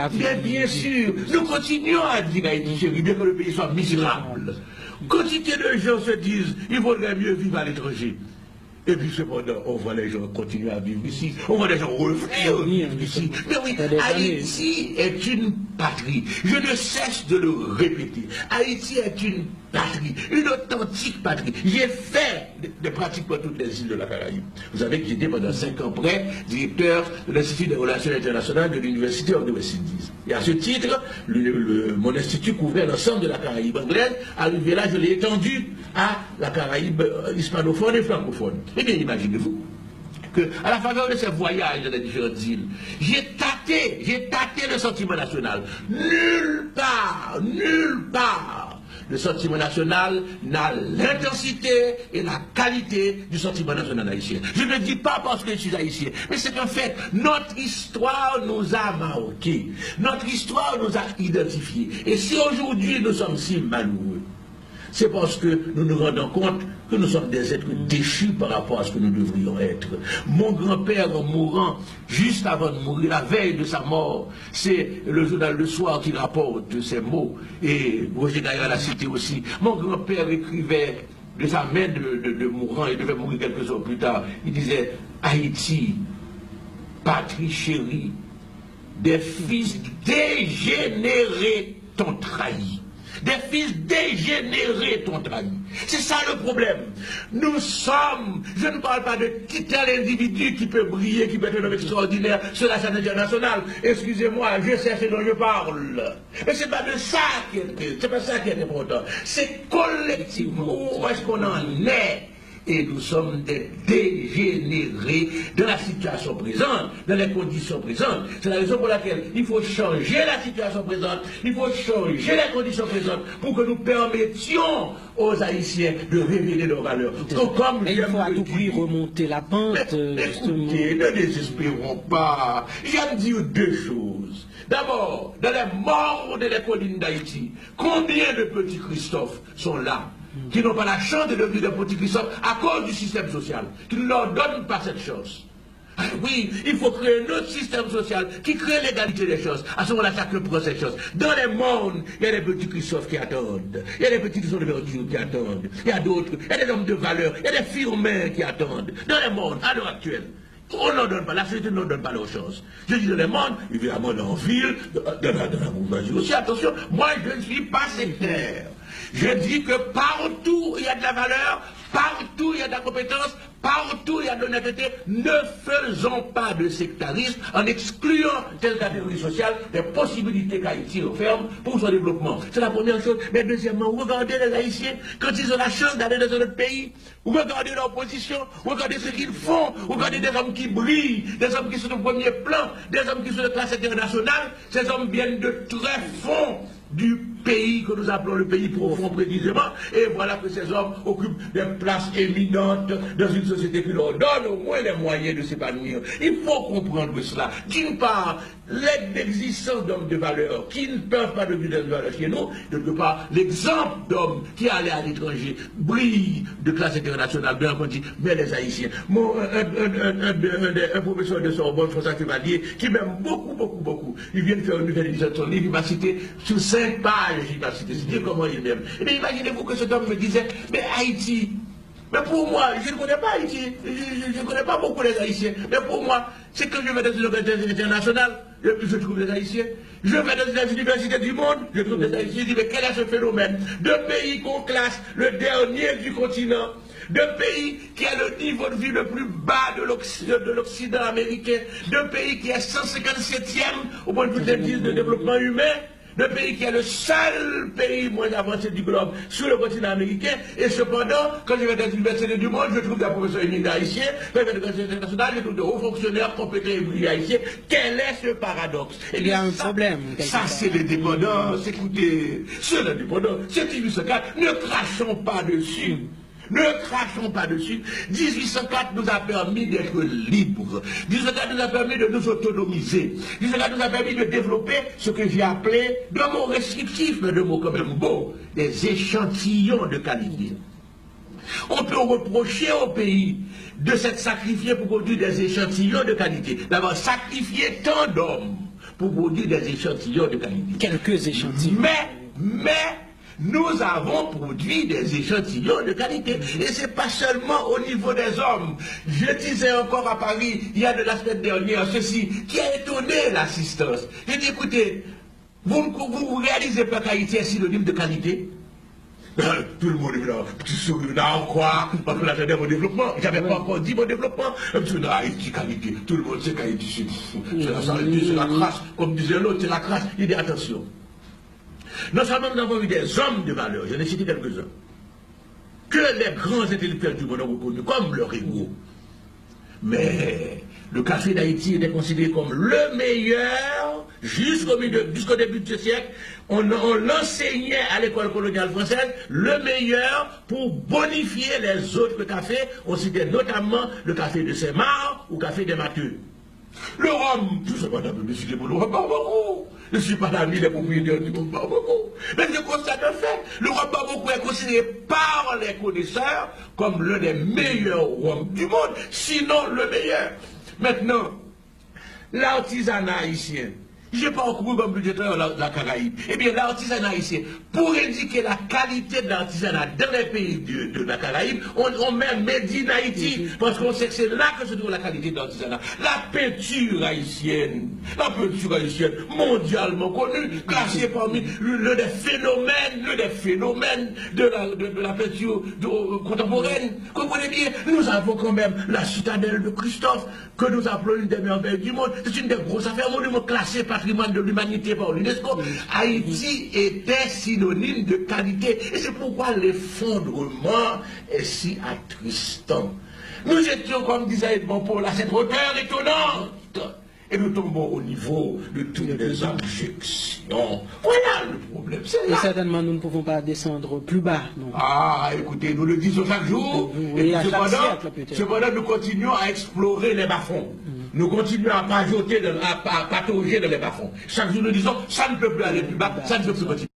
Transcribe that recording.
Bien sûr, nous continuons à dire à Haïti, chérie, bien que le pays soit misérable. Quantité de gens se disent, il vaudrait mieux vivre à l'étranger. Et puis cependant, on voit les gens continuer à vivre ici, on voit les gens revenir ici. Mais oui, Haïti est une patrie. Je ne cesse de le répéter. Haïti est une patrie, une authentique patrie. J'ai fait de pratiquement toutes les îles de la Caraïbe. Vous savez que j'étais pendant 5 ans près directeur de l'Institut des Relations Internationales de l'Université of the West Indies. Et à ce titre, mon institut couvrait l'ensemble de la Caraïbe anglaise. Arrivé là, je l'ai étendu à la Caraïbe hispanophone et francophone. Eh bien, imaginez-vous qu'à la faveur de ces voyages dans les différentes îles, j'ai tâté le sentiment national. Nulle part, le sentiment national n'a l'intensité et la qualité du sentiment national haïtien. Je ne le dis pas parce que je suis haïtien, mais c'est un fait. Notre histoire nous a marqués. Notre histoire nous a identifiés. Et si aujourd'hui nous sommes si malheureux, c'est parce que nous nous rendons compte que nous sommes des êtres déchus par rapport à ce que nous devrions être. Mon grand-père, en mourant, juste avant de mourir, la veille de sa mort, c'est le journal Le Soir qui rapporte ces mots, et Roger Gaillard l'a cité aussi. Mon grand-père écrivait de sa main de mourant, il devait mourir quelques jours plus tard, il disait « Haïti, patrie chérie, des fils dégénérés t'ont trahi. » Des fils dégénérés t'ont trahi. C'est ça le problème. Nous sommes, je ne parle pas de tel individu qui peut briller, qui peut être un homme extraordinaire sur la scène internationale. Excusez-moi, je sais ce dont je parle. Mais c'est pas de ça qui est important. C'est collectivement où est-ce qu'on en est. Et nous sommes des dégénérés de la situation présente, dans les conditions présentes. C'est la raison pour laquelle il faut changer la situation présente, il faut changer les conditions présentes pour que nous permettions aux Haïtiens de révéler leurs valeurs. Mais il faut à tout prix remonter la pente. Écoutez, ne désespérons pas. J'aime dire deux choses. D'abord, dans les morts des collines d'Haïti, combien de petits Christophe sont là qui n'ont pas la chance de devenir des petits Christophe à cause du système social, qui ne leur donne pas cette chance. Oui, il faut créer un autre système social qui crée l'égalité des choses. À ce moment-là, chacun prend cette chose. Dans les mondes, il y a des petits Christophe qui attendent. Il y a des petits qui sont de verdure qui attendent. Il y a d'autres, il y a des hommes de valeur, il y a des firmins qui attendent. Dans les mondes, à l'heure actuelle, on n'en donne pas, la société ne donne pas leur chance. Je dis dans les mondes, évidemment dans la ville, dans la bourgeoisie aussi, attention, moi je ne suis pas sectaire. Je dis que partout il y a de la valeur, partout il y a de la compétence, partout il y a de l'honnêteté. Ne faisons pas de sectarisme en excluant telle catégorie sociale des possibilités qu'Haïti referme pour son développement. C'est la première chose. Mais deuxièmement, regardez les Haïtiens quand ils ont la chance d'aller dans un autre pays. Regardez leur position, regardez ce qu'ils font, regardez des hommes qui brillent, des hommes qui sont au premier plan, des hommes qui sont de classe internationale. Ces hommes viennent de très fond du pays que nous appelons le pays profond précisément, et voilà que ces hommes occupent des places éminentes dans une société qui leur donne au moins les moyens de s'épanouir. Il faut comprendre cela. D'une part, l'existence d'hommes de valeur qui ne peuvent pas devenir des valeurs chez nous, d'autre part, l'exemple d'hommes qui allaient à l'étranger brille de classe internationale, bien entendu, mais les Haïtiens. Un professeur de Sorbonne, François Chevalier, qui m'aime beaucoup, il vient de faire une nouvelle édition de son livre, il m'a cité sur 5 pages. Il va citer, c'est dire comment il m'aime. Et bien imaginez-vous que cet homme me disait, mais Haïti, mais pour moi, je ne connais pas Haïti, je ne connais pas beaucoup les Haïtiens, mais pour moi, c'est que je vais dans une organisation internationale, je trouve les Haïtiens, je vais dans les universités du monde, je trouve les Haïtiens, je dis, mais quel est ce phénomène? Deux pays qu'on classe le dernier du continent, deux pays qui a le niveau de vie le plus bas de l'Occident américain, deux pays qui est 157e au point de vue des indices de développement humain, le pays qui est le seul pays moins avancé du globe sur le continent américain, et cependant, quand je vais dans les universités du monde, je trouve des professeurs éminents haïtiens, quand je vais dans les universités internationales, je trouve de hauts fonctionnaires compétents et brillants haïtiens. Quel est ce paradoxe? Il y a un problème. Ça, c'est l'indépendance. Écoutez, c'est l'indépendance. C'est 1804. Ne crachons pas dessus. Ne crachons pas dessus. 1804 nous a permis d'être libres. 1804 nous a permis de nous autonomiser. 1804 nous a permis de développer ce que j'ai appelé, de mots restrictifs, mais de mots quand même beaux, des échantillons de qualité. On peut reprocher au pays de s'être sacrifié pour produire des échantillons de qualité. D'abord, sacrifier tant d'hommes pour produire des échantillons de qualité. Quelques échantillons. Mais, nous avons produit des échantillons de qualité. Et ce n'est pas seulement au niveau des hommes. Je disais encore à Paris, il y a de la semaine dernière, ceci, qui a étonné l'assistance. J'ai dit, écoutez, vous réalisez pas qu'Haïti est synonyme de qualité? Tout le monde est là, petit sourire, là, quoi? Parce qu'on attendait mon développement. J'avais pas encore dit mon développement. Puis, Haïti, qualité. Tout le monde sait qu'Haïti, c'est la crasse. Comme disait l'autre, c'est la crasse. Il dit, attention. Non seulement nous avons eu des hommes de valeur, j'en ai cité quelques-uns, que les grands intellectuels du monde ont reconnus comme leur héros. Mais le café d'Haïti était considéré comme le meilleur jusqu'au début de ce siècle. On l'enseignait à l'école coloniale française, le meilleur pour bonifier les autres cafés. On citait notamment le café de Saint-Marc ou le café des Matheux. Le rhum, tout ça, madame, mais c'est pour le rhum Barbaro. Je ne suis pas l'ami des propriétaires du rhum Barbaro. Mais je constate un fait. Le rhum Barbaro est considéré par les connaisseurs comme l'un des meilleurs rhums du monde, sinon le meilleur. Maintenant, l'artisanat haïtien. Je n'ai pas encore comme budgétaire la Caraïbe. Eh bien, l'artisanat haïtien, pour indiquer la qualité de l'artisanat dans les pays de la Caraïbe, on met Made in Haïti, parce qu'on sait que c'est là que se trouve la qualité de l'artisanat. La peinture haïtienne, mondialement connue, classée parmi l'un des phénomènes de la peinture contemporaine. Comprenez bien, nous avons quand même la citadelle de Christophe, que nous appelons une des merveilles du monde. C'est une des grosses affaires, monument classé patrimoine de l'humanité par l'UNESCO. Haïti était synonyme de qualité. Et c'est pourquoi l'effondrement est si attristant. Nous étions, comme disait Edmond Paul, à cette hauteur étonnante. Et nous tombons au niveau de toutes les objections. Voilà le problème. Et certainement, nous ne pouvons pas descendre plus bas. Non. Ah, écoutez, nous le disons chaque jour. Et cependant, nous continuons à explorer les bas-fonds. Nous continuons à patauger dans les bas-fonds. Chaque jour, nous disons, ça ne peut plus aller plus bas, ça ne peut plus continuer.